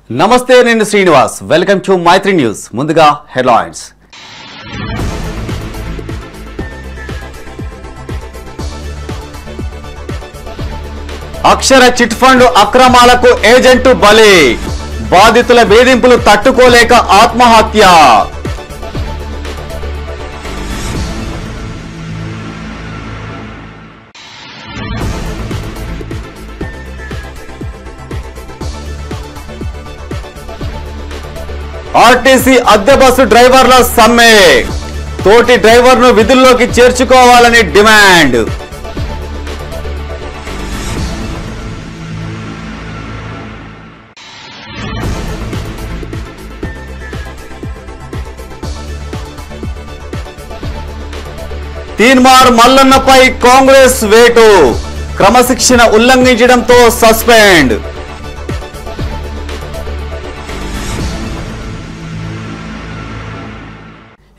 నమస్తే నేను Srinivas welcome to Maitri news ముందుగా హెడ్లైన్స్ అక్షర చిట్ ఫండ్ అక్రమాలకు ఏజెంట్ బలి బాధితుల వేధింపులు తట్టుకోలేక ఆత్మహత్య ఆర్టీసీ అద్దె బస్సు డ్రైవర్ల సమ్మె తోటి డ్రైవర్ను విధుల్లోకి చేర్చుకోవాలని డిమాండ్ తీన్మార్ మల్లన్నపై కాంగ్రెస్ వేటు క్రమశిక్షణ ఉల్లంఘించడంతో సస్పెండ్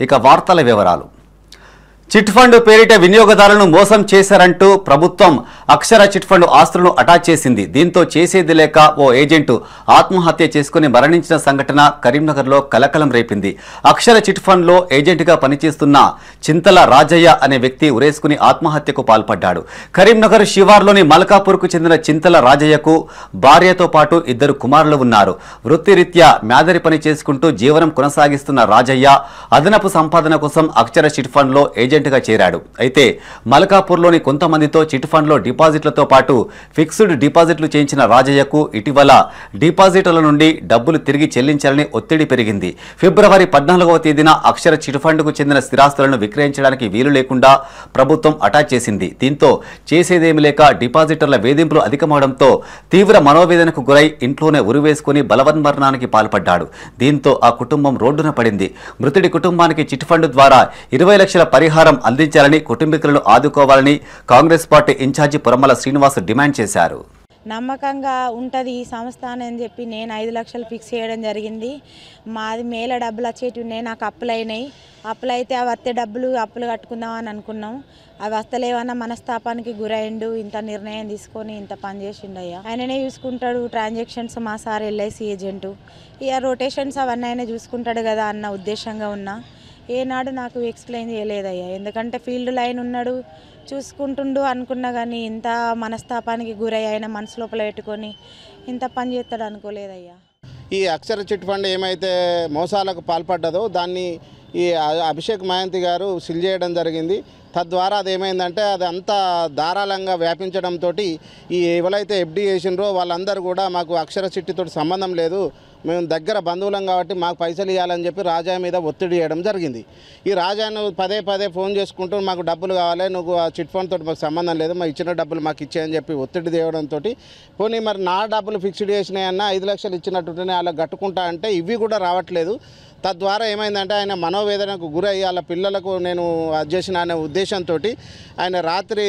ఇక వార్తల వివరాలు చిట్ ఫండ్ పేరిట వినియోగదారులను మోసం చేశారంటూ ప్రభుత్వం అక్షర చిట్ ఫండ్ ఆస్తులను అటాచ్ చేసింది. దీంతో చేసేది లేక ఓ ఏజెంట్ ఆత్మహత్య చేసుకుని మరణించిన సంఘటన కరీంనగర్లో కలకలం రేపింది. అక్షర చిట్ ఫండ్ లో ఏజెంట్గా పనిచేస్తున్న చింతల రాజయ్య అనే వ్యక్తి ఉరేసుకుని ఆత్మహత్యకు పాల్పడ్డాడు. కరీంనగర్ శివార్లోని మల్కాపూర్కు చెందిన చింతల రాజయ్యకు భార్యతో పాటు 2 కుమారులు ఉన్నారు. వృత్తిరీత్యా మ్యాదరి పని చేసుకుంటూ జీవనం కొనసాగిస్తున్న రాజయ్య అదనపు సంపాదన కోసం అక్షర చిట్ ఫండ్ లో ఏజెంట్గా చేరాడు. అయితే మల్కాపూర్లోని కొంతమందితో చిట్ ఫండ్ లో డిపాజిట్లతో పాటు ఫిక్స్డ్ డిపాజిట్లు చేయించిన రాజయ్యకు ఇటీవల డిపాజిట్ల నుండి డబ్బులు తిరిగి చెల్లించాలని ఒత్తిడి పెరిగింది. ఫిబ్రవరి 14వ తేదీన అక్షర చిట్ ఫండ్ కు చెందిన స్థిరాస్తులను విక్రయించడానికి వీలు లేకుండా ప్రభుత్వం అటాచ్ చేసింది. దీంతో చేసేదేమి లేక డిపాజిటర్ల వేధింపులు అధికమవడంతో తీవ్ర మనోవేదనకు గురై ఇంట్లోనే ఉరివేసుకుని బలవన్మరణానికి పాల్పడ్డాడు. దీంతో ఆ కుటుంబం రోడ్డున పడింది. మృతుడి కుటుంబానికి చిట్ ఫండ్ ద్వారా 20 లక్షల పరిహారం అందించాలని కుటుంబీకులను ఆదుకోవాలని Congress party incharge Puramala Srinivas demand చేశారు. నమ్మకంగా ఉంటుంది ఈ సంస్థ అని చెప్పి నేను 5 లక్షలు ఫిక్స్ చేయడం జరిగింది. మాది మేల డబ్బులు వచ్చేటివి ఉన్నాయి, నాకు అప్పులైనాయి. అప్పులైతే అవి వస్తే అప్పులు కట్టుకుందామని అనుకున్నాం. అవి వస్తలేవన్న మనస్తాపానికి గురైండు. ఇంత నిర్ణయం తీసుకొని ఇంత పని చేసిండు. అయ్యా ఆయననే చూసుకుంటాడు ట్రాన్సాక్షన్స్. మా సార్ ఎల్ఐసి ఏజెంటు, ఇక రొటేషన్స్ అవన్నీ ఆయన చూసుకుంటాడు కదా అన్న ఉద్దేశంగా ఉన్నా. ఏనాడు నాకు ఎక్స్ప్లెయిన్ చేయలేదయ్యా. ఎందుకంటే ఫీల్డ్ లైన్ ఉన్నాడు, చూసుకుంటుండు అనుకున్నా. కానీ ఇంత మనస్తాపానికి గురై ఆయన మనసు లోపల పెట్టుకొని ఇంత పని చేస్తాడు అనుకోలేదయ్యా. ఈ అక్షర చిట్ ఫండ్ ఏమైతే మోసాలకు పాల్పడ్డదో దాన్ని ఈ అభిషేక్ మహంతి గారు సీల్ చేయడం జరిగింది. తద్వారా అది ఏమైందంటే అది అంతా ధారాళంగా వ్యాపించడంతో ఈ ఎవరైతే ఎఫ్డీ చేసినరో వాళ్ళందరూ కూడా మాకు అక్షర చిట్టితో సంబంధం లేదు, మేము దగ్గర బంధువులం కాబట్టి మాకు పైసలు ఇవ్వాలని చెప్పి రాజా మీద ఒత్తిడి చేయడం జరిగింది. ఈ రాజాను పదే ఫోన్ చేసుకుంటూ మాకు డబ్బులు కావాలి, నువ్వు ఆ చిట్ ఫండ్ తోటి మాకు సంబంధం లేదు, మా ఇచ్చిన డబ్బులు మాకు ఇచ్చేయని చెప్పి ఒత్తిడి తేవడంతో పోనీ మరి నా డబ్బులు ఫిక్స్డ్ చేసినాయన్నా 5 లక్షలు ఇచ్చినట్టుంటేనే అలా కట్టుకుంటా అంటే ఇవి కూడా రావట్లేదు. తద్వారా ఏమైందంటే ఆయన మనోవేదనకు గురయ్యి వాళ్ళ పిల్లలకు నేను అది చేసిన అనే ఉద్దేశంతో ఆయన రాత్రి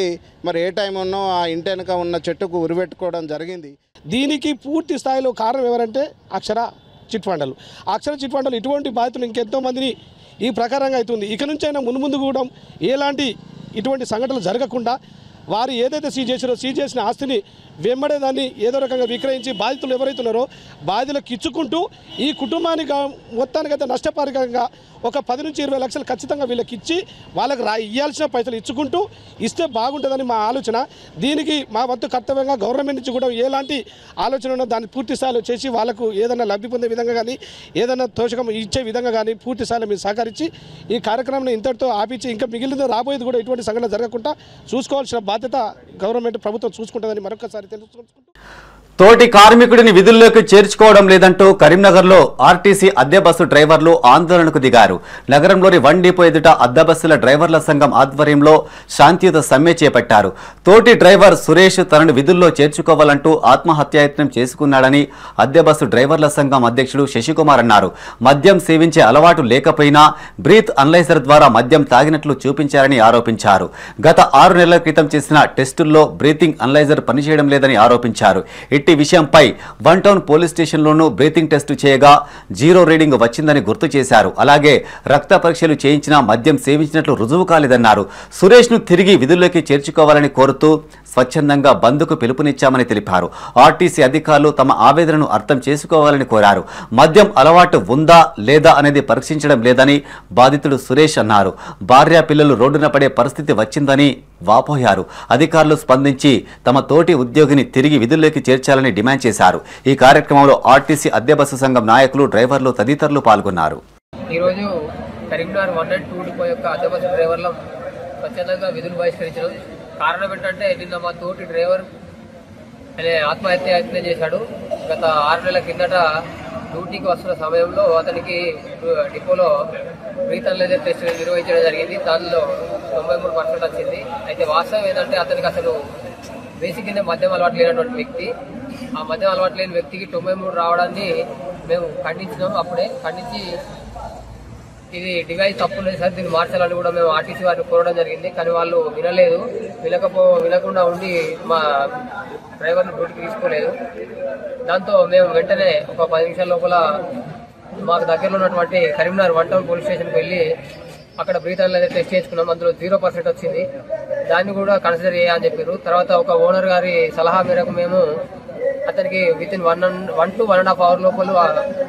మరి ఏ టైం ఉన్నో ఆ ఇంటి వెనుక ఉన్న చెట్టుకు ఉరిపెట్టుకోవడం జరిగింది. దీనికి పూర్తి స్థాయిలో కారణం ఎవరంటే అక్షర చిట్ ఫండ్లు. అక్షర చిట్ ఫండ్లు ఇటువంటి బాధితులు ఇంకెంతో మందిని ఈ ప్రకారంగా అవుతుంది. ఇక నుంచి అయినా ముందు కూడా ఎలాంటి ఇటువంటి సంఘటనలు జరగకుండా వారు ఏదైతే సీజ్ చేసిన ఆస్తిని వెంబడే దాన్ని ఏదో రకంగా విక్రయించి బాధితులు ఎవరైతున్నారో బాధితులకు ఇచ్చుకుంటూ ఈ కుటుంబానికి మొత్తానికైతే నష్టపరికంగా ఒక 10 నుంచి 20 లక్షలు ఖచ్చితంగా వీళ్ళకి ఇచ్చి వాళ్ళకి ఇవ్వాల్సిన పైసలు ఇచ్చుకుంటూ ఇస్తే బాగుంటుందని మా ఆలోచన. దీనికి మా వంతు కర్తవ్యంగా గవర్నమెంట్ నుంచి కూడా ఎలాంటి ఆలోచన ఉన్నదో దాన్ని పూర్తి స్థాయిలో చేసి వాళ్ళకు ఏదైనా లబ్ధి పొందే విధంగా కానీ ఏదైనా తోషకం ఇచ్చే విధంగా కానీ పూర్తి స్థాయిలో మీరు సహకరించి ఈ కార్యక్రమాన్ని ఇంతటితో ఆపించి ఇంకా మిగిలిన రాబోయేది కూడా ఇటువంటి సంఘటన జరగకుండా చూసుకోవాల్సిన బాధ్యత గవర్నమెంట్ ప్రభుత్వం చూసుకుంటుందని మరొకసారి తెలుసుకుంటూ తోటి కార్మికుడిని విధుల్లోకి చేర్చుకోవడం లేదంటూ కరీంనగర్లో ఆర్టీసీ అద్దె బస్సు డ్రైవర్లు ఆందోళనకు దిగారు. నగరంలోని 1 డిపో ఎదుట అద్దె బస్సుల డ్రైవర్ల సంఘం ఆధ్వర్యంలో శాంతియుత సమ్మె చేపట్టారు. తోటి డ్రైవర్ సురేష్ తనను విధుల్లో చేర్చుకోవాలంటూ ఆత్మహత్యాయత్నం చేసుకున్నాడని అద్దె బస్సు డ్రైవర్ల సంఘం అధ్యక్షుడు శశికుమార్ అన్నారు. మద్యం సేవించే అలవాటు లేకపోయినా బ్రీత్ అనలైజర్ ద్వారా మద్యం తాగినట్లు చూపించారని ఆరోపించారు. గత 6 నెలల క్రితం చేసిన టెస్టుల్లో బ్రీతింగ్ అనలైజర్ పనిచేయడం లేదని ఆరోపించారు. ఇట్టి విషయంపై 1 టౌన్ పోలీస్ స్టేషన్లోనూ బ్రీతింగ్ టెస్టు చేయగా 0 రీడింగ్ వచ్చిందని గుర్తు చేశారు. అలాగే రక్త పరీక్షలు చేయించినా మద్యం సేవించినట్లు రుజువు కాలేదన్నారు. సురేష్ను తిరిగి విధుల్లోకి చేర్చుకోవాలని కోరుతూ స్వచ్ఛందంగా బంద్కు పిలుపునిచ్చామని తెలిపారు. ఆర్టీసీ అధికారులు తమ ఆవేదనను అర్థం చేసుకోవాలని కోరారు. మద్యం అలవాటు ఉందా లేదా అనేది పరీక్షించడం లేదని బాధితుడు సురేష్ అన్నారు. భార్య పిల్లలు రోడ్డున పడే పరిస్థితి వచ్చిందని వాపోయారు. అధికారులు స్పందించి తమ తోటి ఉద్యోగిని తిరిగి విధుల్లోకి చేర్చాలని డిమాండ్ చేశారు. ఈ కార్యక్రమంలో ఆర్టీసీ అద్దె బస్సు సంఘం నాయకులు, డ్రైవర్లు తదితరులు పాల్గొన్నారు. ఈరోజు కరీంనగర్ 1 and 2 డిపో యొక్క అద్దె బస్సు డ్రైవర్ల స్వచ్ఛందంగా విధులు బహిష్కరించడం కారణం ఏంటంటే నిన్న మా తోటి డ్రైవర్ ఆత్మహత్య చేశాడు. గత 6 నెలల కిందట డ్యూటీకి వస్తున్న సమయంలో అతనికి డిపోలో బ్రీత్ లేజర్ టెస్ట్ నిర్వహించడం జరిగింది. దానిలో 93% వచ్చింది. అయితే వాస్తవం ఏంటంటే అతనికి అసలు బేసిక్ కింద మద్యం అలవాటు లేనటువంటి వ్యక్తి. ఆ మద్యం అలవాటు లేని వ్యక్తికి 93 రావడాన్ని మేము ఖండించినాం. అప్పుడే ఖండించి ఇది డివైస్ తప్పు లేదు సార్, దీన్ని మార్చాలని కూడా మేము ఆర్టీసీ వారిని కోరడం జరిగింది. కానీ వాళ్ళు వినలేదు. వినకుండా ఉండి మా డ్రైవర్ని డ్యూటీకి తీసుకోలేదు. దాంతో మేము వెంటనే ఒక 10 నిమిషాల లోపల మాకు దగ్గరలో ఉన్నటువంటి కరీంనగర్ 1 టౌన్ పోలీస్ స్టేషన్కి వెళ్ళి అక్కడ బ్రీత్ అనేది టెస్ట్ చేసుకున్నాం. అందులో 0% వచ్చింది. దాన్ని కూడా కన్సిడర్ చేయాలని చెప్పారు. తర్వాత ఒక ఓనర్ గారి సలహా మేరకు మేము అతనికి వితిన్ 1 to 1.5 hours లోపల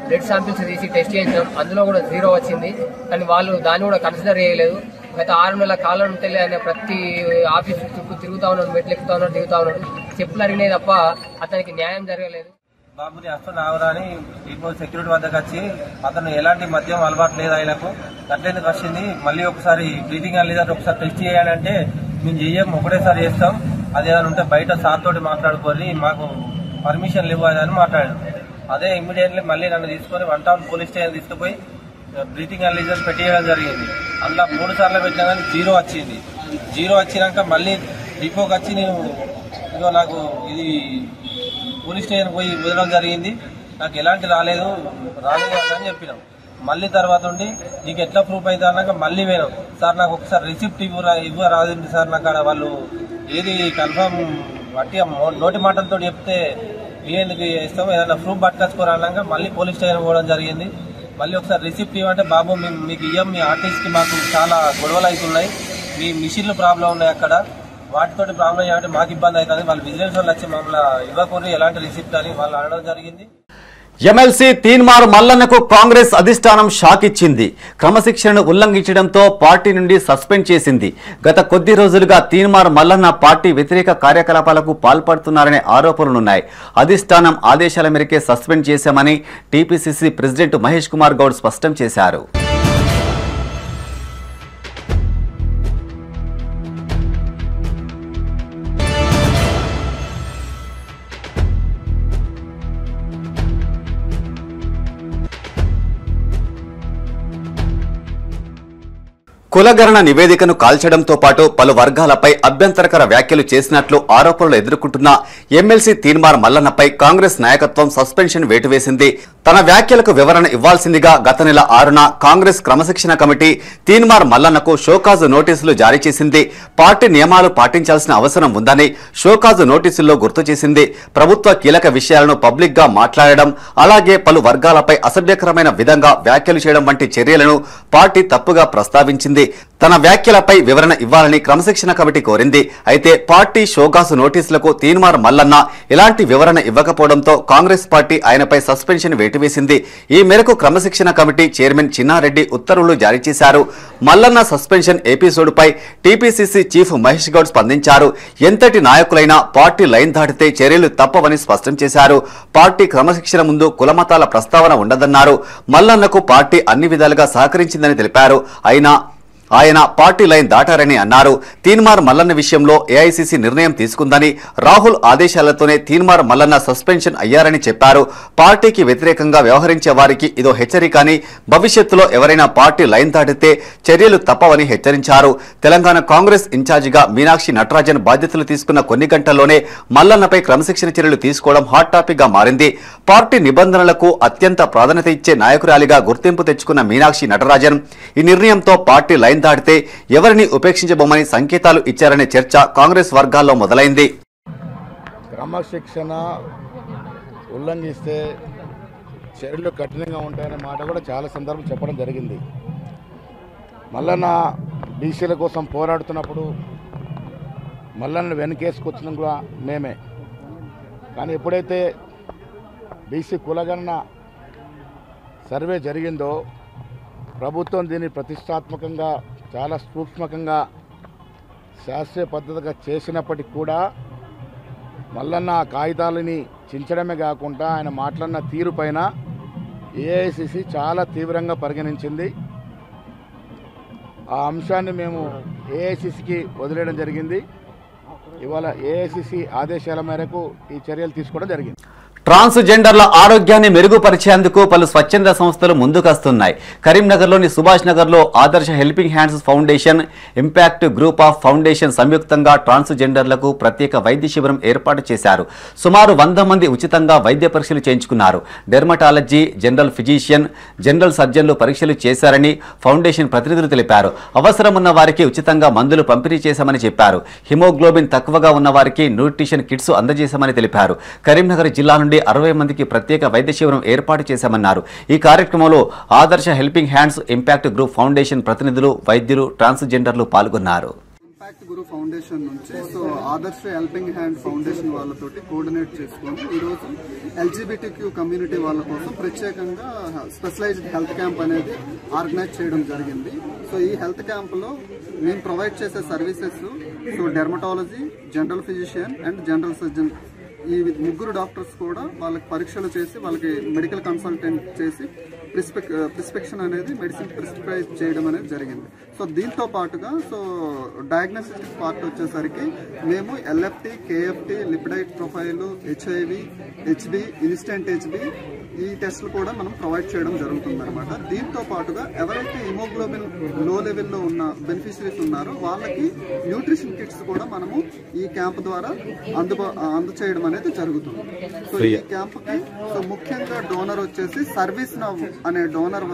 బ్లడ్ శాంపిల్స్ తీసి టెస్ట్ చేయించాం. అందులో కూడా 0 వచ్చింది. కానీ వాళ్ళు దాన్ని కూడా కన్సిడర్ చేయలేదు. గత 6 నెలల కాలం తెలియ ఆయన ప్రతి ఆఫీస్ చుట్టూ తిరుగుతా ఉన్నాడు, మెట్లు ఎక్కుతా ఉన్నాడు, దిగుతా ఉన్నాడు. చెప్పులు అరిగినాయి తప్ప అతనికి న్యాయం జరగలేదు. బాబుని అస్తం నాగరాని డిపో సెక్యూరిటీ వద్దకు వచ్చి అతను ఎలాంటి మద్యం అలవాటు లేదు, ఆయనకు అట్లెందుకు వచ్చింది, మళ్ళీ ఒకసారి బ్రీతింగ్ అనేది ఒకసారి టెస్ట్ చేయాలంటే మేము చెయ్యం, ఒకటేసారి చేస్తాం, అది ఏదైనా ఉంటే బయట సార్ తోటి మాట్లాడుకొని మాకు పర్మిషన్ ఇవ్వదని మాట్లాడాను. అదే ఇమ్మీడియట్లీ మళ్ళీ నన్ను తీసుకొని 1 టౌన్ పోలీస్ స్టేషన్ తీసుకుపోయి బ్రీతింగ్ అనలైజర్ పెట్టేయడం జరిగింది. అందులో 3 సార్లు పెట్టినా కానీ 0 వచ్చింది. 0 వచ్చినాక మళ్ళీ డిపోకి వచ్చి నేను ఇదిగో నాకు ఇది పోలీస్ స్టేషన్ పోయి వదలడం జరిగింది, నాకు ఎలాంటి రాలేదు అని చెప్పినాం. మళ్ళీ తర్వాత ఉండి నీకు ఎట్లా ప్రూఫ్ అయితే అన్నాక మళ్ళీ వేయడం, సార్ నాకు ఒకసారి రిసిప్ట్ రాదండి సార్, నాకు అక్కడ వాళ్ళు ఏది కన్ఫర్మ్ బట్టి నోటి మాటలతో చెప్తే ఎందుకు ఇస్తాం, ఏదైనా ప్రూఫ్ పట్టుకొచ్చుకోరా అన్నాక మళ్ళీ పోలీస్ స్టేషన్ పోవడం జరిగింది. మళ్ళీ ఒకసారి రిసిప్ట్ ఇవ్వంటే బాబు మీకు ఇయ్యం, మీ ఆర్టిస్ట్కి మాకు చాలా గొడవలు అవుతున్నాయి, మీ మిషన్లు ప్రాబ్లం ఉన్నాయి, అక్కడ వాటితోటి ప్రాబ్లం ఏమంటే మాకు ఇబ్బంది అవుతుంది, వాళ్ళు విజిలెన్స్ వాళ్ళు వచ్చి మమ్మల్ని ఇవ్వకూడదు ఎలాంటి రిసిప్ట్ అని వాళ్ళు అనడం జరిగింది. ఎమ్మెల్సీ తీన్మార్ మల్లన్నకు కాంగ్రెస్ అధిష్టానం షాక్ ఇచ్చింది. క్రమశిక్షణను ఉల్లంఘించడంతో పార్టీ నుండి సస్పెండ్ చేసింది. గత కొద్ది రోజులుగా తీన్మార్ మల్లన్న పార్టీ వ్యతిరేక కార్యకలాపాలకు పాల్పడుతున్నారనే ఆరోపణలున్నాయి. అధిష్టానం ఆదేశాల మేరకే సస్పెండ్ చేశామని టీపీసీసీ ప్రెసిడెంట్ మహేష్ కుమార్ గౌడ్ స్పష్టం చేశారు. కులగణన నివేదికను కాల్చడంతో పాటు పలు వర్గాలపై అభ్యంతరకర వ్యాఖ్యలు చేసినట్లు ఆరోపణలు ఎదుర్కొంటున్న ఎమ్మెల్సీ తీన్మార్ మల్లన్నపై కాంగ్రెస్ నాయకత్వం సస్పెన్షన్ వేటు వేసింది. తన వ్యాఖ్యలకు వివరణ ఇవ్వాల్సిందిగా గత నెల 6న కాంగ్రెస్ క్రమశిక్షణ కమిటీ తీన్మార్ మల్లన్నకు షోకాజు నోటీసులు జారీ చేసింది. పార్టీ నియమాలు పాటించాల్సిన అవసరం ఉందని షోకాజు నోటీసుల్లో గుర్తు చేసింది. ప్రభుత్వ కీలక విషయాలను పబ్లిక్ గా మాట్లాడడం, అలాగే పలు వర్గాలపై అసభ్యకరమైన విధంగా వ్యాఖ్యలు చేయడం వంటి చర్యలను పార్టీ తప్పుగా ప్రస్తావించింది. తన వ్యాఖ్యలపై వివరణ ఇవ్వాలని క్రమశిక్షణ కమిటీ కోరింది. అయితే పార్టీ షోకాజు నోటీసులకు తీన్మార్ మల్లన్న ఎలాంటి వివరణ ఇవ్వకపోవడంతో కాంగ్రెస్ పార్టీ ఆయనపై సస్పెన్షన్ వేటువేసింది. ఈ మేరకు క్రమశిక్షణ కమిటీ చైర్మన్ చిన్నారెడ్డి ఉత్తర్వులు జారీ చేశారు. మల్లన్న సస్పెన్షన్ ఎపిసోడ్పై టీపీసీసీ చీఫ్ మహేష్ గౌడ్ స్పందించారు. ఎంతటి నాయకులైనా పార్టీ లైన్ దాటితే చర్యలు తప్పవని స్పష్టం చేశారు. పార్టీ క్రమశిక్షణ ముందు కులమతాల ప్రస్తావన ఉండదన్నారు. మల్లన్నకు పార్టీ అన్ని విధాలుగా సహకరించిందని తెలిపారు. అయినా ఆయన పార్టీ లైన్ దాటారని అన్నారు. తీన్మార్ మల్లన్న విషయంలో ఏఐసీసీ నిర్ణయం తీసుకుందని, రాహుల్ ఆదేశాలతోనే తీన్మార్ మల్లన్న సస్పెన్షన్ అయ్యారని చెప్పారు. పార్టీకి వ్యతిరేకంగా వ్యవహరించే వారికి ఇదో హెచ్చరిక అని, భవిష్యత్తులో ఎవరైనా పార్టీ లైన్ దాటితే చర్యలు తప్పవని హెచ్చరించారు. తెలంగాణ కాంగ్రెస్ ఇన్ఛార్జిగా మీనాక్షి నటరాజన్ బాధ్యతలు తీసుకున్న కొన్ని గంటల్లోనే మల్లన్నపై క్రమశిక్షణ చర్యలు తీసుకోవడం హాట్ టాపిక్ గా మారింది. పార్టీ నిబంధనలకు అత్యంత ప్రాధాన్యత ఇచ్చే నాయకురాలిగా గుర్తింపు తెచ్చుకున్న మీనాక్షి నటరాజన్ ఈ నిర్ణయంతో పార్టీ లైన్ దాటితే ఎవరిని ఉపేక్షించబోమని సంకేతాలు ఇచ్చారనే చర్చ కాంగ్రెస్ వర్గాల్లో మొదలైంది. క్రమశిక్షణ ఉల్లంఘిస్తే చర్యలు కఠినంగా ఉంటాయనే మాట కూడా చాలా సందర్భం చెప్పడం జరిగింది. మల్లన్న బీసీల కోసం పోరాడుతున్నప్పుడు మల్లన్న వెనకేసుకొచ్చిన కూడా మేమే. కానీ ఎప్పుడైతే బీసీ కులగణన సర్వే జరిగిందో ప్రభుత్వం దీన్ని ప్రతిష్టాత్మకంగా చాలా సూక్ష్మకంగా శాస్త్రీయ పద్ధతిగా చేసినప్పటికీ కూడా మల్లన్న కాగితాలని చించడమే కాకుండా ఆయన మాట్లాడిన తీరు పైన ఏఐసిసి చాలా తీవ్రంగా పరిగణించింది. ఆ అంశాన్ని మేము ఏఐసిసికి వదిలేయడం జరిగింది. ఇవాళ ఏఐసిసి ఆదేశాల మేరకు ఈ చర్యలు తీసుకోవడం జరిగింది. ట్రాన్స్జెండర్ల ఆరోగ్యాన్ని మెరుగుపరిచేందుకు పలు స్వచ్ఛంద సంస్థలు ముందుకొస్తున్నాయి. కరీంనగర్లోని సుభాష్ నగర్లో ఆదర్శ helping hands foundation, impact group of foundation సంయుక్తంగా ట్రాన్స్జెండర్లకు ప్రత్యేక వైద్య శిబిరం ఏర్పాటు చేశారు. సుమారు 100 మంది ఉచితంగా వైద్య పరీక్షలు చేయించుకున్నారు. డెర్మటాలజీ, జనరల్ ఫిజిషియన్, జనరల్ సర్జన్లు పరీక్షలు చేశారని ఫౌండేషన్ ప్రతినిధులు తెలిపారు. అవసరం ఉన్న వారికి ఉచితంగా మందులు పంపిణీ చేశామని చెప్పారు. హిమోగ్లోబిన్ తక్కువగా ఉన్న వారికి న్యూట్రిషన్ కిట్స్ అందజేశామని తెలిపారు. కరీంనగర్ జిల్లా నుండి 60 మందికి ప్రత్యేక వైద్య శిబిరం ఏర్పాటు చేశామన్నారు. ఈ కార్యక్రమంలో ఆదర్శ helping hands, impact group foundation ప్రతినిధులు, వైద్యులు, ట్రాన్స్జెండర్లు పాల్గొన్నారు. ఇంపాక్ట్ గ్రూప్ ఫౌండేషన్ నుంచి ఆదర్శ హెల్పింగ్ హ్యాండ్ ఫౌండేషన్ వాళ్ళతోటి కోఆర్డినేట్ చేసుకొని ఈరోజు LGBTQ కమ్యూనిటీ వాళ్ళ కోసం ప్రత్యేకంగా స్పెషలైజ్డ్ హెల్త్ క్యాంప్ అనేది ఆర్గనైజ్ చేయడం జరిగింది. ఈ హెల్త్ క్యాంప్లో మేము ప్రొవైడ్ చేసే services dermatology, general physician and general surgeon, ఈ 3 డాక్టర్స్ కూడా వాళ్ళకి పరీక్షలు చేసి వాళ్ళకి మెడికల్ కన్సల్టెంట్ చేసి ప్రిస్క్రిప్షన్ అనేది మెడిసిన్ ప్రిస్క్రైబ్ చేయడం అనేది జరిగింది. దీంతో పాటుగా డయాగ్నోస్టిక్ పార్ట్ వచ్చేసరికి మేము LFT, KFT, lipid profile, HIV, HB, instant HB ఈ టెస్టులు కూడా మనం ప్రొవైడ్ చేయడం జరుగుతుంది అనమాట. దీంతో పాటుగా ఎవరైతే హిమోగ్లోబిన్ లో లెవెల్లో ఉన్న బెనిఫిషరీస్ ఉన్నారో వాళ్ళకి న్యూట్రిషన్ కిట్స్ కూడా మనము ఈ క్యాంప్ ద్వారా అందచేయడం అనేది జరుగుతుంది. ఈ క్యాంప్కి ముఖ్యంగా డోనర్ వచ్చేసి సర్వీస్ నవ్ అనే డోనర్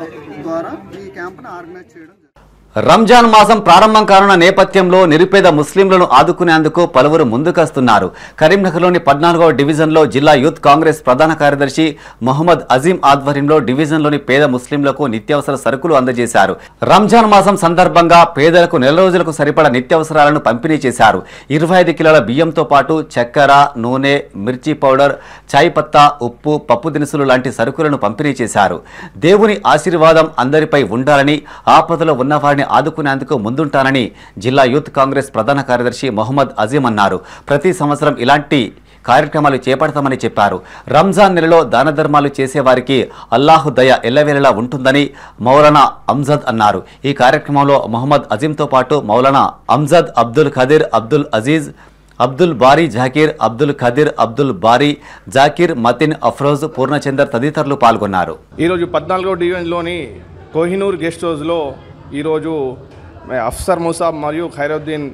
ద్వారా ఈ క్యాంప్ను ఆర్గనైజ్ చేయడం. రంజాన్ మాసం ప్రారంభం కానున్న నేపథ్యంలో నిరుపేద ముస్లింలను ఆదుకునేందుకు పలువురు ముందుకొస్తున్నారు. కరీంనగర్లోని 14వ డివిజన్లో జిల్లా యూత్ కాంగ్రెస్ ప్రధాన కార్యదర్శి మొహమ్మద్ అజీం ఆధ్వర్యంలో డివిజన్లోని పేద ముస్లింలకు నిత్యావసర సరుకులు అందజేశారు. రంజాన్ మాసం సందర్భంగా పేదలకు నెల రోజులకు సరిపడా నిత్యావసరాలను పంపిణీ చేశారు. 25 కిలోల బియ్యంతో పాటు చక్కెర, నూనె, మిర్చి పౌడర్, చాయ్ పత్తా, ఉప్పు, పప్పు దినుసులు లాంటి సరుకులను పంపిణీ చేశారు. దేవుని ఆశీర్వాదం అందరిపై ఉండాలని, ఆపదలో ఉన్న వారిని ఆదుకునేందుకు ముందుంటానని జిల్లా యూత్ కాంగ్రెస్ ప్రధాన కార్యదర్శి మొహమ్మద్ అజీం అన్నారు. ప్రతి సంవత్సరం ఇలాంటి కార్యక్రమాలు చేపడతామని చెప్పారు. రంజాన్ నెలలో దాన ధర్మాలు చేసేవారికి అల్లాహు దయ ఎల్లవేళలా ఉంటుందని మౌలానా అమ్జద్ అన్నారు. ఈ కార్యక్రమంలో మొహమ్మద్ అజీంతో పాటు మౌలానా అమ్జద్, అబ్దుల్ ఖదీర్, అబ్దుల్ అజీజ్, అబ్దుల్ బారీ జాకీర్, అబ్దుల్ ఖదీర్, అబ్దుల్ బారీ జాకీర్, మతిన్, అఫ్రోజ్, పూర్ణచందర్ తదితరులు పాల్గొన్నారు. ఈరోజు 14వ డివిజన్లోని కోహినూర్ గెస్ట్ హౌస్లో ఈరోజు అఫ్సర్ ముసాబ్ మరియు ఖైరుద్దీన్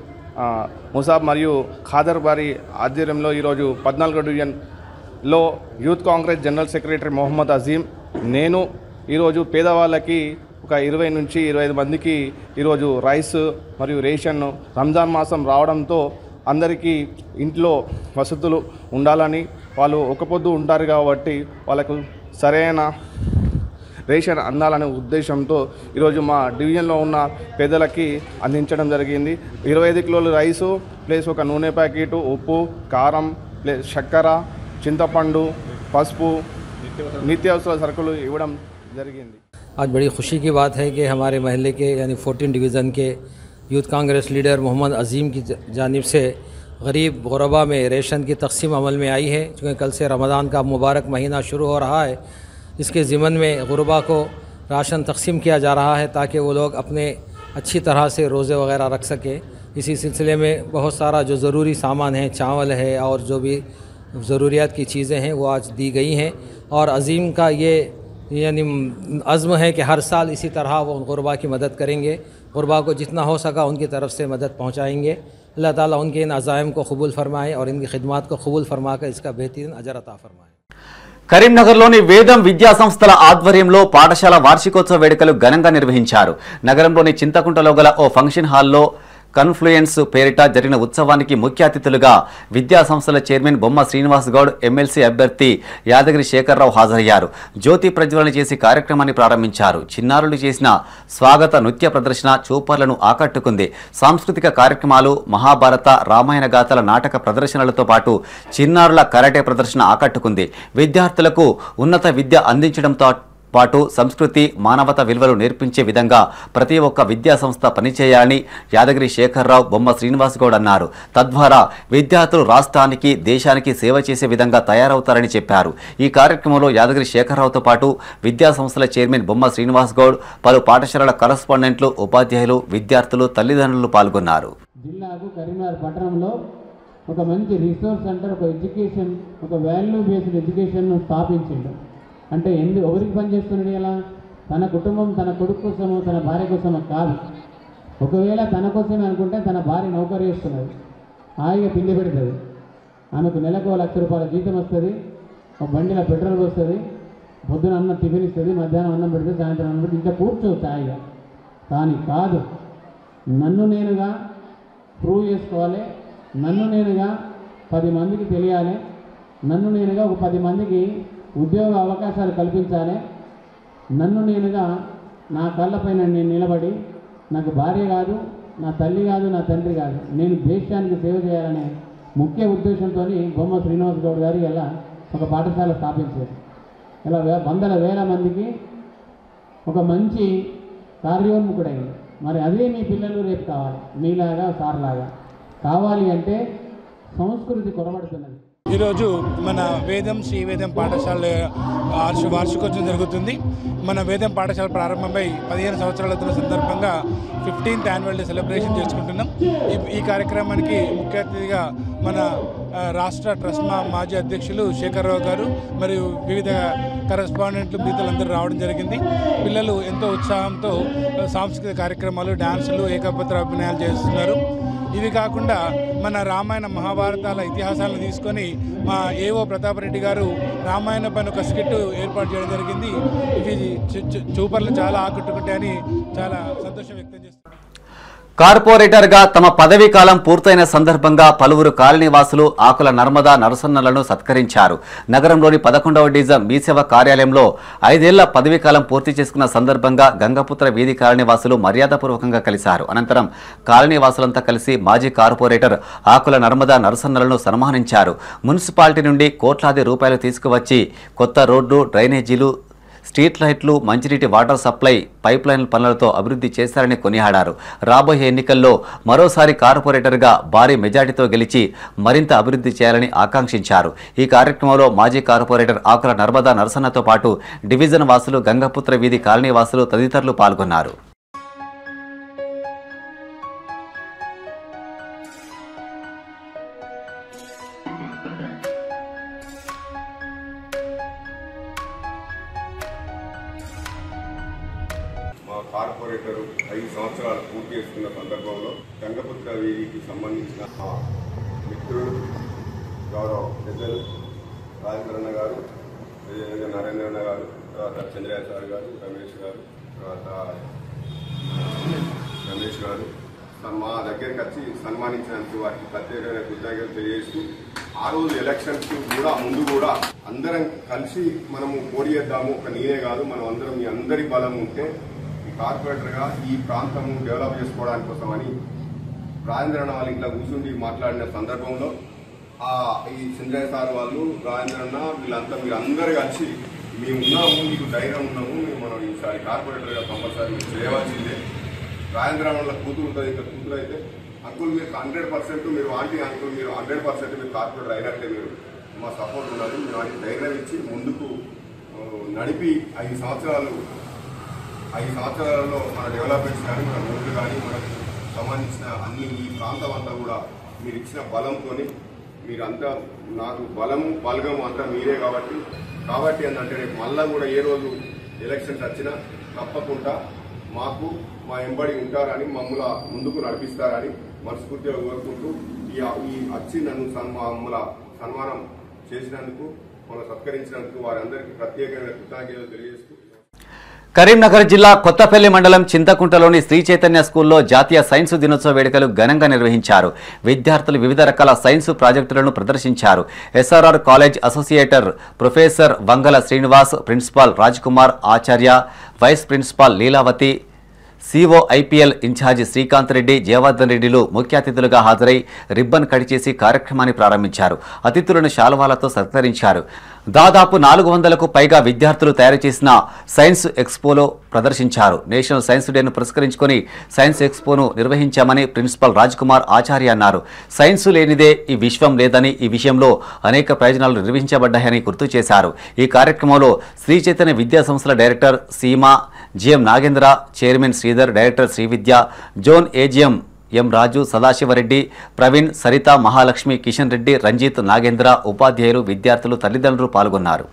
ముసాబ్ మరియు ఖాదర్ బారీ ఆధ్వర్యంలో ఈరోజు 14వ డివిజన్లో youth Congress general secretary Mohammad Azeem, నేను ఈరోజు పేదవాళ్ళకి ఒక 20 నుంచి 25 మందికి ఈరోజు రైస్ మరియు రేషన్ రంజాన్ మాసం రావడంతో అందరికీ ఇంట్లో వసతులు ఉండాలని, వాళ్ళు ఒక పొద్దు ఉంటారు కాబట్టి వాళ్ళకు సరైన రేషన్ అందాలనే ఉద్దేశంతో ఈరోజు మా డివిజన్లో ఉన్న పేదలకి అందించడం జరిగింది. 25 కిలోల రైసు ప్లస్ ఒక నూనె ప్యాకెట్, ఉప్పు, కారం ప్లస్ చక్కెర, చింతపండు, పసుపు, నిత్యావసర సరుకులు ఇవ్వడం జరిగింది. आज बड़ी खुशी की बात है कि हमारे महल्ले के यानी 14 डिवीज़न के यूथ कांग्रेस लीडर मोहम्मद अजीम की जानिब से गरीब गुरबा में रेशन की तकसीम अमल में आई है। चूँकि कल से रमज़ान का मुबारक महीना शुरू हो रहा है, इसके ज़िमन में गुरबा को राशन तकसीम किया जा रहा है ताकि वो लोग अपने अच्छी तरह से रोज़े वगैरह रख सकें। इसी सिलसिले में बहुत सारा जो ज़रूरी सामान है, चावल है और जो भी ज़रूरियात की चीज़ें हैं वो आज दी गई हैं। और अज़ीम का ये यानी अज़्म है कि हर साल इसी तरह वो गुरबा की मदद करेंगे, गुरबा को जितना हो सका उनकी तरफ से मदद पहुँचाएँगे। अल्लाह ताला उनके इन अज़ाइम को कबूल फरमाए और इनकी खिदमत को कबूल फरमा कर इसका बेहतरीन अजर अता फरमाए। కరీంనగర్లోని వేదం విద్యా సంస్థల ఆధ్వర్యంలో పాఠశాల వార్షికోత్సవ వేడుకలు ఘనంగా నిర్వహించారు. నగరంలోని చింతకుంటలో గల ఓ ఫంక్షన్ హాల్లో కన్ఫ్లుయెన్స్ పేరిట జరిగిన ఉత్సవానికి ముఖ్య అతిథులుగా విద్యా సంస్థల చైర్మన్ బొమ్మ శ్రీనివాస్ గౌడ్, ఎమ్మెల్సీ అభ్యర్థి యాదగిరి శేఖర్రావు హాజరయ్యారు. జ్యోతి ప్రజ్వలన చేసి కార్యక్రమాన్ని ప్రారంభించారు. చిన్నారులు చేసిన స్వాగత నృత్య ప్రదర్శన చూపర్లను ఆకట్టుకుంది. సాంస్కృతిక కార్యక్రమాలు, మహాభారత, రామాయణ గాథల నాటక ప్రదర్శనలతో పాటు చిన్నారుల కరాటే ప్రదర్శన ఆకట్టుకుంది. విద్యార్థులకు ఉన్నత విద్య అందించడంతో పాటు సంస్కృతి, మానవత విలువలు నేర్పించే విధంగా ప్రతి ఒక్క విద్యా సంస్థ పనిచేయాలని యాదగిరి శేఖర్రావు, బొమ్మ శ్రీనివాస్ గౌడ్ అన్నారు. తద్వారా విద్యార్థులు రాష్ట్రానికి, దేశానికి సేవ చేసే విధంగా తయారవుతారని చెప్పారు. ఈ కార్యక్రమంలో యాదగిరి శేఖర్రావుతో పాటు విద్యా సంస్థల చైర్మన్ బొమ్మ శ్రీనివాస్ గౌడ్, పలు పాఠశాలల కరస్పాండెంట్లు, ఉపాధ్యాయులు, విద్యార్థులు, తల్లిదండ్రులు పాల్గొన్నారు. జిల్లాకు కరీంనగర్ పట్టణంలో ఒక మంచి రిసోర్స్ సెంటర్, ఒక ఎడ్యుకేషన్, ఒక వాల్యూ బేస్డ్ ఎడ్యుకేషన్ను స్థాపించిండు. అంటే ఎవరికి పనిచేస్తున్నాడు? ఇలా తన కుటుంబం, తన కొడుకు కోసమో తన భార్య కోసమో కాదు. ఒకవేళ తన కోసమే అనుకుంటే తన భార్య నౌకరీ చేస్తున్నది, హాయిగా పిండి పెడుతుంది, ఆమెకు నెలకు ₹1,00,000 జీతం వస్తుంది, ఒక బండిలో పెట్రోల్ వస్తుంది, పొద్దున అన్నం టిఫిన్ ఇస్తుంది, మధ్యాహ్నం అన్నం పెడితే సాయంత్రం అన్నం పెడితే ఇంకా కూర్చోవచ్చు హాయిగా. కానీ కాదు, నన్ను నేనుగా ప్రూవ్ చేసుకోవాలి, నన్ను నేనుగా 10 మందికి తెలియాలి, నన్ను నేనుగా ఒక 10 మందికి ఉద్యోగ అవకాశాలు కల్పించాలి, నన్ను నేనుగా నా కళ్ళపైన నేను నిలబడి నాకు భార్య కాదు, నా తల్లి కాదు, నా తండ్రి కాదు, నేను దేశానికి సేవ చేయాలనే ముఖ్య ఉద్దేశంతో బొమ్మ శ్రీనివాస్ గౌడ్ గారు ఇలా ఒక పాఠశాల స్థాపించారు. ఇలా వందల వేల మందికి ఒక మంచి కార్యోన్ముఖుడైంది. మరి అదే మీ పిల్లలు రేపు కావాలి, మీలాగా సార్లాగా కావాలి అంటే సంస్కృతి కొరబడుతున్నది. ఈరోజు మన వేదం శ్రీ వేదం పాఠశాల వార్షికోత్సవం జరుగుతుంది. మన వేదం పాఠశాల ప్రారంభమై 15 సంవత్సరాల సందర్భంగా 15th యాన్యువల్ డే సెలబ్రేషన్ చేసుకుంటున్నాం. ఈ కార్యక్రమానికి ముఖ్య అతిథిగా మన రాష్ట్ర ట్రస్మా మాజీ అధ్యక్షులు శేఖర్రావు గారు మరియు వివిధ కరెస్పాండెంట్లు మిగతాలందరూ రావడం జరిగింది. పిల్లలు ఎంతో ఉత్సాహంతో సాంస్కృతిక కార్యక్రమాలు, డాన్సులు, ఏకపత్ర అభినయాలు చేస్తున్నారు. ఇవి కాకుండా మన రామాయణ మహాభారతాల ఇతిహాసాలను తీసుకొని మా ఏఓ ప్రతాప్ రెడ్డి గారు రామాయణ పైన ఒక స్కిట్ ఏర్పాటు చేయడం జరిగింది. ఇవి చూపర్లు చాలా ఆకట్టుకుంటాయని చాలా సంతోషం వ్యక్తం చేస్తున్నారు. కార్పొరేటర్గా తమ పదవీ కాలం పూర్తయిన సందర్భంగా పలువురు కాలనీవాసులు ఆకుల నర్మదా నరసన్నలను సత్కరించారు. నగరంలోని 11వ డివిజన్ మీసేవ కార్యాలయంలో 5 ఏళ్ల పదవీ కాలం పూర్తి చేసుకున్న సందర్భంగా గంగపుత్ర వీధి కాలనీవాసులు మర్యాదపూర్వకంగా కలిశారు. అనంతరం కాలనీవాసులంతా కలిసి మాజీ కార్పొరేటర్ ఆకుల నర్మదా నరసన్నలను సన్మానించారు. మున్సిపాలిటీ నుండి కోట్లాది రూపాయలు తీసుకువచ్చి కొత్త రోడ్లు, డ్రైనేజీలు, స్ట్రీట్ లైట్లు, మంచినీటి వాటర్ సప్లై, పైప్ లైన్ పనులతో అభివృద్ధి చేశారని కొనియాడారు. రాబోయే ఎన్నికల్లో మరోసారి కార్పొరేటర్గా భారీ మెజార్టీతో గెలిచి మరింత అభివృద్ధి చేయాలని ఆకాంక్షించారు. ఈ కార్యక్రమంలో మాజీ కార్పొరేటర్ ఆకుల నర్మదా నరసన్నతో పాటు డివిజన్ వాసులు, గంగపుత్ర వీధి కాలనీ వాసులు తదితరులు పాల్గొన్నారు. కార్పొరేటరు 5 సంవత్సరాలు పూర్తి చేసుకున్న సందర్భంలో గంగపుత్ర వీధికి సంబంధించిన మిత్రులు, గౌరవ పెద్దలు రాజేంద్రన్న గారు, నరేంద్రన్న గారు, తర్వాత చంద్రయ్య సార్ గారు, రమేష్ గారు మా దగ్గరికి వచ్చి సన్మానించినందుకు వారికి ప్రత్యేకమైన కృతజ్ఞతలు తెలియజేస్తూ, ఆ రోజు ఎలక్షన్స్ కూడా ముందు కూడా అందరం కలిసి మనము పోటీ చేద్దాము, ఒక నేనే కాదు మనం అందరం, మీ అందరి బలం ఉంటే కార్పొరేటర్గా ఈ ప్రాంతం డెవలప్ చేసుకోవడానికి కోసమని రాజేంద్రన్న వాళ్ళ ఇంట్లో కూర్చుండి మాట్లాడిన సందర్భంలో ఈ చంద్రయ్య సార్ వాళ్ళు, రాజేంద్రన్న వీళ్ళంతా మీరు అందరు కలిసి మేము ఉన్నాము, మీకు ధైర్యం ఉన్నాము, మేము మనం ఈసారి కార్పొరేటర్గా కంపల్సరీ మీరు చేయవలసిందే. రాజేంద్రన్న వాళ్ళ కూతురు ఉంటుంది, ఇంకా కూతురు అయితే అంకుల్ మీరు 100% మీరు ఆంటీ అంకుల్ మీరు 100% మీరు కార్పొరేటర్ అయినట్లే, మీరు మా సపోర్ట్ ఉన్నది, మీరు వాటికి ధైర్యం ఇచ్చి ముందుకు నడిపి 5 సంవత్సరాలలో మన డెవలప్మెంట్స్ కానీ, మన రోడ్లు కానీ, మనకు సంబంధించిన అన్ని ఈ ప్రాంతం అంతా కూడా మీరు ఇచ్చిన బలంతో, మీరంతా నాకు బలగము అంతా మీరే కాబట్టి ఏంటంటే రేపు మళ్ళా కూడా ఏ రోజు ఎలక్షన్స్ వచ్చినా తప్పకుండా మాకు మా ఎంబడి ఉంటారని, మమ్మల్ని ముందుకు నడిపిస్తారని మనస్ఫూర్తిగా కోరుకుంటూ ఈ వచ్చి నన్ను సన్మానం చేసినందుకు, మనం సత్కరించినందుకు వారందరికీ ప్రత్యేకమైన కృతజ్ఞతలు తెలియజేస్తూ కరీంనగర్ జిల్లా కొత్తపల్లి మండలం చింతకుంటలోని శ్రీ చైతన్య స్కూల్లో జాతీయ సైన్స్ దినోత్సవ వేడుకలు ఘనంగా నిర్వహించారు. విద్యార్థులు వివిధ రకాల సైన్స్ ప్రాజెక్టులను ప్రదర్శించారు. SRR college associate professor Vangala Srinivas, principal Raj Kumar Acharya, vice principal Leelavathi, COIPL incharge Srikanth Reddy, Jayavardhan రెడ్డిలు ముఖ్య అతిథులుగా హాజరై రిబ్బన్ కట్ చేసి కార్యక్రమాన్ని ప్రారంభించారు. అతిథులను శాలువాలతో సత్కరించారు. దాదాపు 400కు పైగా విద్యార్థులు తయారు చేసిన సైన్స్ ఎక్స్పోలో ప్రదర్శించారు. నేషనల్ సైన్స్ డేను పురస్కరించుకొని సైన్స్ ఎక్స్పోను నిర్వహించామని ప్రిన్సిపల్ రాజ్ కుమార్ ఆచార్య అన్నారు. సైన్స్ లేనిదే ఈ విశ్వం లేదని, ఈ విషయంలో అనేక ప్రయోజనాలు నిర్వహించబడ్డాయని గుర్తు చేశారు. ఈ కార్యక్రమంలో శ్రీ చైతన్య విద్యా సంస్థల director Seema, GM Nagendra, chairman Sridhar, director Srividya, zone AGM M Raju, Sadasivareddy, Praveen, Saritha, Mahalakshmi, Kishan Reddy, Ranjith, Nagendra, ఉపాధ్యాయులు, విద్యార్థులు, తల్లిదండ్రులు పాల్గొన్నారు.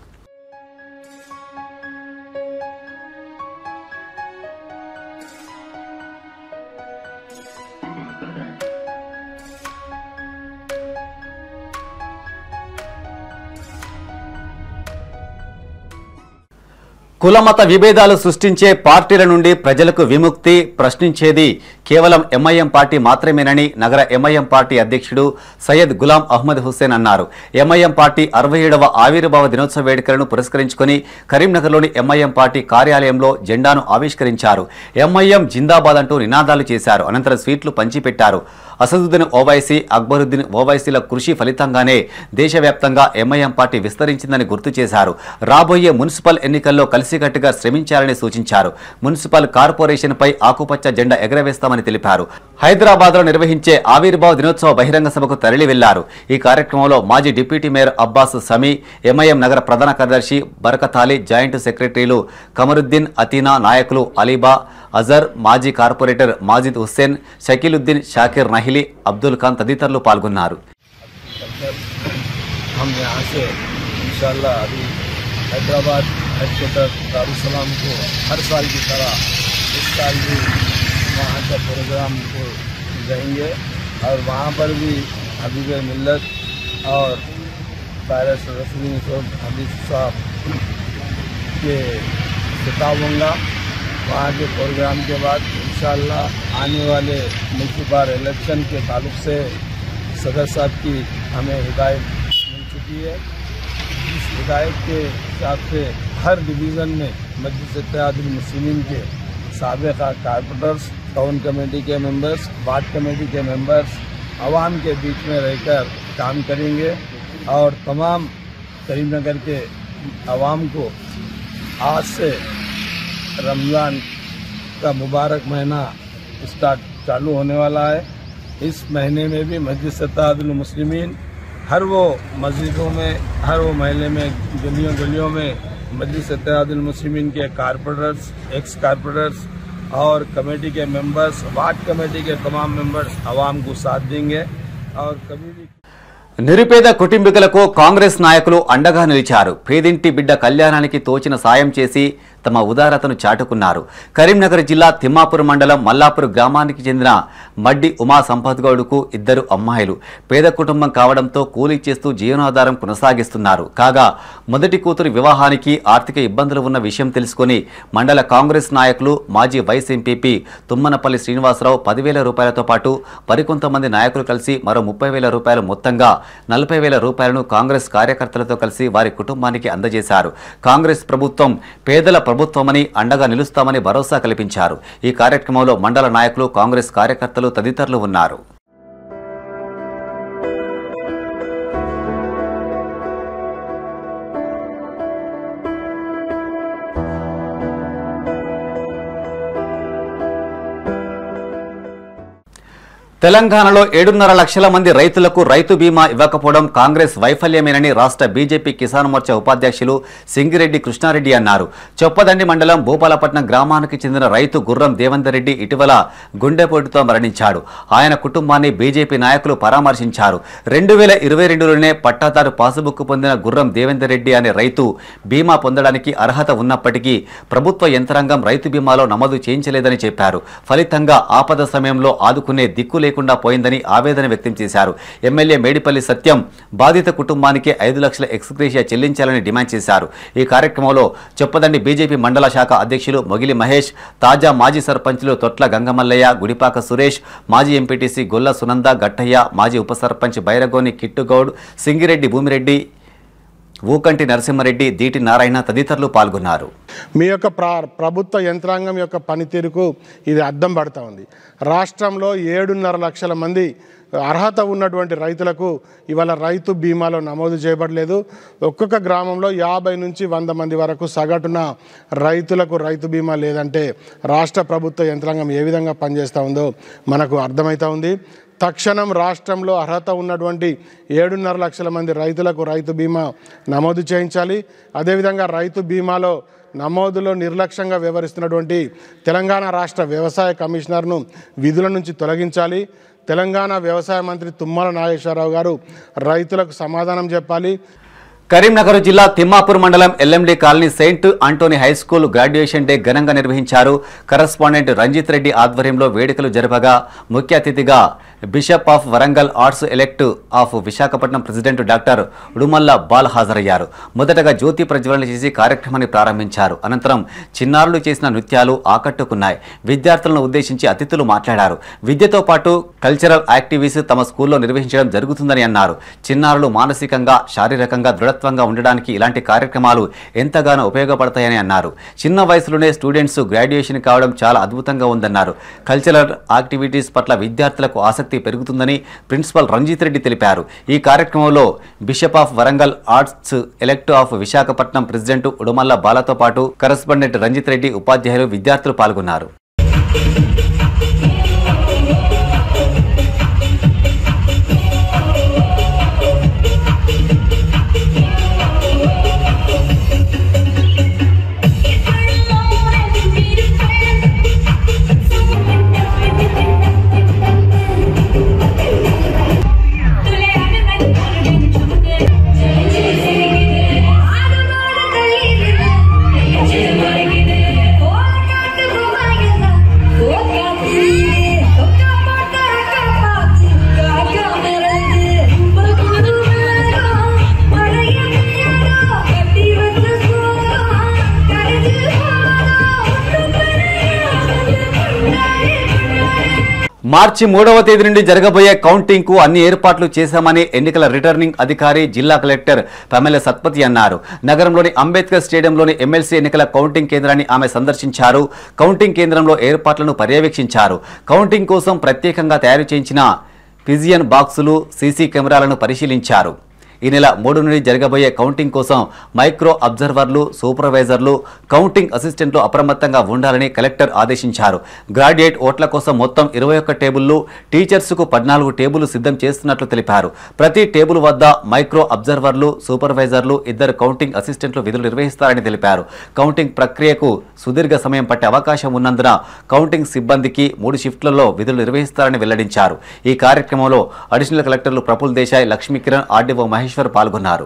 కులమత విభేదాలు సృష్టించే పార్టీల నుండి ప్రజలకు విముక్తి, ప్రశ్నించేది కేవలం ఎంఐఎం పార్టీ మాత్రమేనని నగర ఎంఐఎం పార్టీ అధ్యక్షుడు సయ్యద్ గులాం అహ్మద్ హుస్సేన్ అన్నారు. ఎంఐఎం పార్టీ 67వ ఆవిర్భావ దినోత్సవ వేడుకలను పురస్కరించుకొని కరీంనగర్లోని ఎంఐఎం పార్టీ కార్యాలయంలో జెండాను ఆవిష్కరించారు. ఎంఐఎం జిందాబాద్ అంటూ నినాదాలు చేశారు. అనంతరం స్వీట్లు పంచిపెట్టారు. అసదుద్దీన్ ఓవైసీ, అక్బరుద్దీన్ ఓవైసీల కృషి ఫలితంగానే దేశవ్యాప్తంగా ఎంఐఎం పార్టీ విస్తరించిందని గుర్తు చేశారు. రాబోయే మున్సిపల్ ఎన్నికల్లో కలిసికట్టుగా శ్రమించాలని సూచించారు. మున్సిపల్ కార్పొరేషన్పై ఆకుపచ్చ జెండా ఎగరవేస్తామని తెలిపారు. హైదరాబాద్లో నిర్వహించే ఆవిర్భావ దినోత్సవ బహిరంగ సభకు తరలి వెళ్లారు. ఈ కార్యక్రమంలో మాజీ డిప్యూటీ మేయర్ అబ్బాస్ సమీ, ఎంఐఎం నగర ప్రధాన కార్యదర్శి బరకత్ అలీ, జాయింట్ సెక్రటరీలు కమరుద్దీన్, అతీనా, నాయకులు అలీబా, అజర్, మాజీ కార్పొరేటర్ మాజిద్ హుస్సేన్, షకీలుద్దీన్, షాకిర్ నహిలి, అబ్దుల్ ఖాన్ తదితరులు పాల్గొన్నారు. हैदराबाद हेडक्वार्टर दारुसलाम को हर साल की तरह इस साल भी वहाँ का प्रोग्राम को जाएंगे और वहाँ पर भी हबीब मिल्लत और पैरस रसूल हबीब साहब के खिताब होगा. वहाँ के प्रोग्राम के बाद इंशाअल्लाह आने वाले म्युनिसिपल इलेक्शन के ताल्लुक से सदर साहब की हमें हिदायत मिल चुकी है. इस हिदायत के हिसाब से हर डिवीज़न में मस्जिद इत्तेहादुल मुस्लिमीन के साबिक़ा कारपोरेटर्स, टाउन कमेटी के मेंबर्स, वार्ड कमेटी के मेंबर्स आवाम के बीच में रहकर काम करेंगे और तमाम करीमनगर के आवाम को आज से रमज़ान का मुबारक महीना स्टार्ट चालू होने वाला है. इस महीने में भी मस्जिद इत्तेहादुल मुस्लिमीन हर वो मस्जिदों में, हर वो महल्ले में, गलियों में मजलिस इत्तेहादुल मुस्लिमीन के कारपोरेटर्स, एक्स कारपोरेटर्स और कमेटी के मेंबर्स, वार्ड कमेटी के तमाम मेंबर्स आवाम को साथ देंगे और कभी भी నిరుపేద కుటుంబీకులకు కాంగ్రెస్ నాయకులు అండగా నిలిచారు. పేదింటి బిడ్డ కళ్యాణానికి తోచిన సాయం చేసి తమ ఉదారతను చాటుకున్నారు. కరీంనగర్ జిల్లా తిమ్మాపూర్ మండలం మల్లాపూర్ గ్రామానికి చెందిన మడ్డి ఉమా సంపత్ గౌడ్కు 2 అమ్మాయిలు. పేద కుటుంబం కావడంతో కూలీ చేస్తూ జీవనాధారం కొనసాగిస్తున్నారు. కాగా మొదటి కూతురు వివాహానికి ఆర్థిక ఇబ్బందులు ఉన్న విషయం తెలుసుకుని మండల కాంగ్రెస్ నాయకులు మాజీ వైస్ ఎంపీపీ తుమ్మనపల్లి శ్రీనివాసరావు 10,000 రూపాయలతో పాటు మరికొంతమంది నాయకులు కలిసి మరో 30,000 రూపాయలు, మొత్తంగా 40,000 రూపాయలను కాంగ్రెస్ కార్యకర్తలతో కలిసి వారి కుటుంబానికి అందజేశారు. కాంగ్రెస్ ప్రభుత్వం పేదల ప్రభుత్వమని, అండగా నిలుస్తామని భరోసా కల్పించారు. ఈ కార్యక్రమంలో మండల నాయకులు, కాంగ్రెస్ కార్యకర్తలు తదితరులు ఉన్నారు. తెలంగాణలో 7.5 లక్షల మంది రైతులకు రైతు బీమా ఇవ్వకపోవడం కాంగ్రెస్ వైఫల్యమేనని రాష్ట్ర బీజేపీ కిసాన్ మోర్చా ఉపాధ్యక్షులు సింగిరెడ్డి కృష్ణారెడ్డి అన్నారు. చొప్పదండి మండలం భూపాలపట్నం గ్రామానికి చెందిన రైతు గుర్రం దేవేందర్ రెడ్డి ఇటీవల గుండెపోటుతో మరణించాడు. ఆయన కుటుంబాన్ని బీజేపీ నాయకులు పరామర్శించారు. 2022లోనే పట్టాదారు పాసుబుక్ పొందిన గుర్రం దేవేందర్ రెడ్డి అనే రైతు బీమా పొందడానికి అర్హత ఉన్నప్పటికీ ప్రభుత్వ యంత్రాంగం రైతు బీమాలో నమోదు చేయించలేదని చెప్పారు. ఫలితంగా ఆపద సమయంలో ఆదుకునే దిక్కు లేకుండా పోయిందని ఆవేదన వ్యక్తం చేశారు. ఎమ్మెల్యే మేడిపల్లి సత్యం బాధిత కుటుంబానికి 5 లక్షల ఎక్స్గ్రేషియా చెల్లించాలని డిమాండ్ చేశారు. ఈ కార్యక్రమంలో చెప్పదండి బీజేపీ మండల శాఖ అధ్యక్షులు మొగిలి మహేష్, తాజా మాజీ సర్పంచ్లు తొట్ల గంగమల్లయ్య, గుడిపాక సురేష్, మాజీ ఎంపీటీసీ గొల్ల సునంద, గట్టయ్య, మాజీ ఉప సర్పంచ్ బైరగోని కిట్టుగౌడ్, సింగిరెడ్డి భూమిరెడ్డి, ఊకంటి నరసింహారెడ్డి, దీటి నారాయణ తదితరులు పాల్గొన్నారు. మీ యొక్క ప్రభుత్వ యంత్రాంగం యొక్క పనితీరుకు ఇది అద్దం పడతా ఉంది. రాష్ట్రంలో 7.5 లక్షల మంది అర్హత ఉన్నటువంటి రైతులకు ఇవాళ రైతు బీమాలో నమోదు చేయబడలేదు. ఒక్కొక్క గ్రామంలో 50 నుంచి 100 మంది వరకు సగటున రైతులకు రైతు బీమా లేదంటే రాష్ట్ర ప్రభుత్వ యంత్రాంగం ఏ విధంగా పనిచేస్తూ ఉందో మనకు అర్థమవుతా ఉంది. తక్షణం రాష్ట్రంలో అర్హత ఉన్నటువంటి 7.5 లక్షల మంది రైతులకు రైతు బీమా నమోదు చేయించాలి. అదేవిధంగా రైతు బీమాలో నమోదులో నిర్లక్ష్యంగా వ్యవహరిస్తున్నటువంటి తెలంగాణ రాష్ట్ర వ్యవసాయ కమిషనర్ను విధుల నుంచి తొలగించాలి. తెలంగాణ వ్యవసాయ మంత్రి తుమ్మల నాగేశ్వరరావు గారు రైతులకు సమాధానం చెప్పాలి. కరీంనగర్ జిల్లా తిమ్మాపూర్ మండలం LMD colony saint Antony high school graduation day ఘనంగా నిర్వహించారు. కరస్పాండెంట్ రంజిత్ రెడ్డి ఆధ్వర్యంలో వేడుకలు జరపగా ముఖ్య అతిథిగా bishop of Warangal arch elect of Visakhapatnam president doctor Udumalla Bal హాజరయ్యారు. మొదటగా జ్యోతి ప్రజ్వలన చేసి కార్యక్రమాన్ని ప్రారంభించారు. అనంతరం చిన్నారులు చేసిన నృత్యాలు ఆకట్టుకున్నాయి. విద్యార్థులను ఉద్దేశించి అతిథులు మాట్లాడారు. విద్యతో పాటు కల్చరల్ యాక్టివిటీస్ తమ స్కూల్లో నిర్వహించడం జరుగుతుందని అన్నారు. చిన్నారులు మానసికంగా, శారీరకంగా దృఢత్వంగా ఉండడానికి ఇలాంటి కార్యక్రమాలు ఎంతగానో ఉపయోగపడతాయని అన్నారు. చిన్న వయసులోనే స్టూడెంట్స్ గ్రాడ్యుయేషన్ కావడం చాలా అద్భుతంగా ఉందన్నారు. కల్చరల్ యాక్టివిటీస్ పట్ల విద్యార్థులకు ఆసక్తి పెరుగుతుందని ప్రిన్సిపల్ రంజిత్ రెడ్డి తెలిపారు. ఈ కార్యక్రమంలో bishop of Warangal arch elect of Visakhapatnam president Udumalla బాలతో పాటు కరస్పాండెంట్ రంజిత్ రెడ్డి, ఉపాధ్యాయులు, విద్యార్థులు పాల్గొన్నారు. మార్చి 3వ తేదీ నుండి జరగబోయే కౌంటింగ్ కు అన్ని ఏర్పాట్లు చేశామని ఎన్నికల రిటర్నింగ్ అధికారి జిల్లా కలెక్టర్ పమెల సత్పతి అన్నారు. నగరంలోని అంబేద్కర్ స్టేడియంలోని ఎమ్మెల్సీ ఎన్నికల కౌంటింగ్ కేంద్రాన్ని ఆమె సందర్శించారు. కౌంటింగ్ కేంద్రంలో ఏర్పాట్లను పర్యవేక్షించారు. కౌంటింగ్ కోసం ప్రత్యేకంగా తయారు చేయించిన పిజియన్ బాక్సులు, సీసీ కెమెరాలను పరిశీలించారు. ఈ నెల 3 నుండి జరగబోయే కౌంటింగ్ కోసం మైక్రో అబ్జర్వర్లు, సూపర్వైజర్లు, కౌంటింగ్ అసిస్టెంట్లు అప్రమత్తంగా ఉండాలని కలెక్టర్ ఆదేశించారు. గ్రాడ్యుయేట్ ఓట్ల కోసం మొత్తం 21 టేబుళ్లు, టీచర్స్కు 14 టేబుళ్లు సిద్ధం చేస్తున్నట్లు తెలిపారు. ప్రతి టేబుల్ వద్ద మైక్రో అబ్జర్వర్లు, సూపర్వైజర్లు, 2 కౌంటింగ్ అసిస్టెంట్లు విధులు నిర్వహిస్తారని తెలిపారు. కౌంటింగ్ ప్రక్రియకు సుదీర్ఘ సమయం పట్టే అవకాశం ఉన్నందున కౌంటింగ్ సిబ్బందికి 3 షిఫ్ట్లలో విధులు నిర్వహిస్తారని వెల్లడించారు. ఈ కార్యక్రమంలో అడిషనల్ కలెక్టర్లు ప్రఫుల్ దేశాయ్, లక్ష్మీ కిరణ్, ఆర్డీఓ మహేశ్వర్ పాల్గొన్నారు.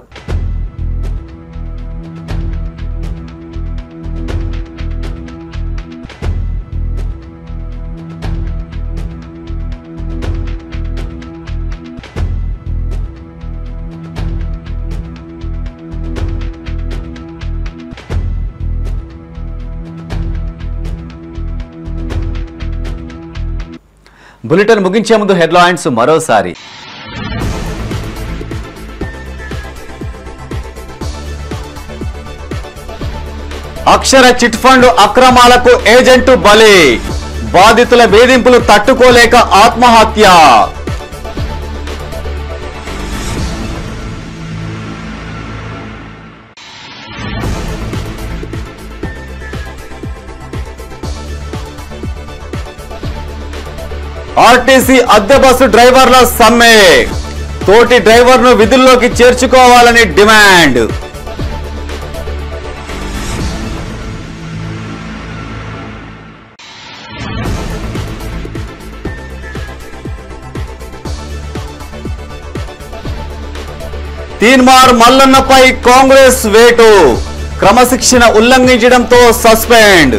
బులెటిన్ ముగించే ముందు హెడ్లైన్స్ మరోసారి. అక్షర చిట్ ఫండ్ అక్రమాలకు ఏజెంటు బలి, బాధితుల వేధింపులు తట్టుకోలేక ఆత్మహత్య. ఆర్టీసీ అద్దె బస్సు డ్రైవర్ల సమ్మె, తోటి డ్రైవర్ను విధుల్లోకి చేర్చుకోవాలని డిమాండ్. తీన్మార్ మల్లన్నపై కాంగ్రెస్ వేటు, క్రమశిక్షణ ఉల్లంఘించడంతో సస్పెండ్.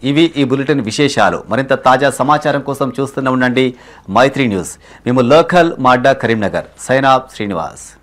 ఇవి ఈ బులెటిన్ విశేషాలు. మరింత తాజా సమాచారం కోసం చూస్తూనే ఉండండి మైత్రి న్యూస్. మేము లోకల్ మాడ్డా కరీంనగర్. Sign off Srinivas.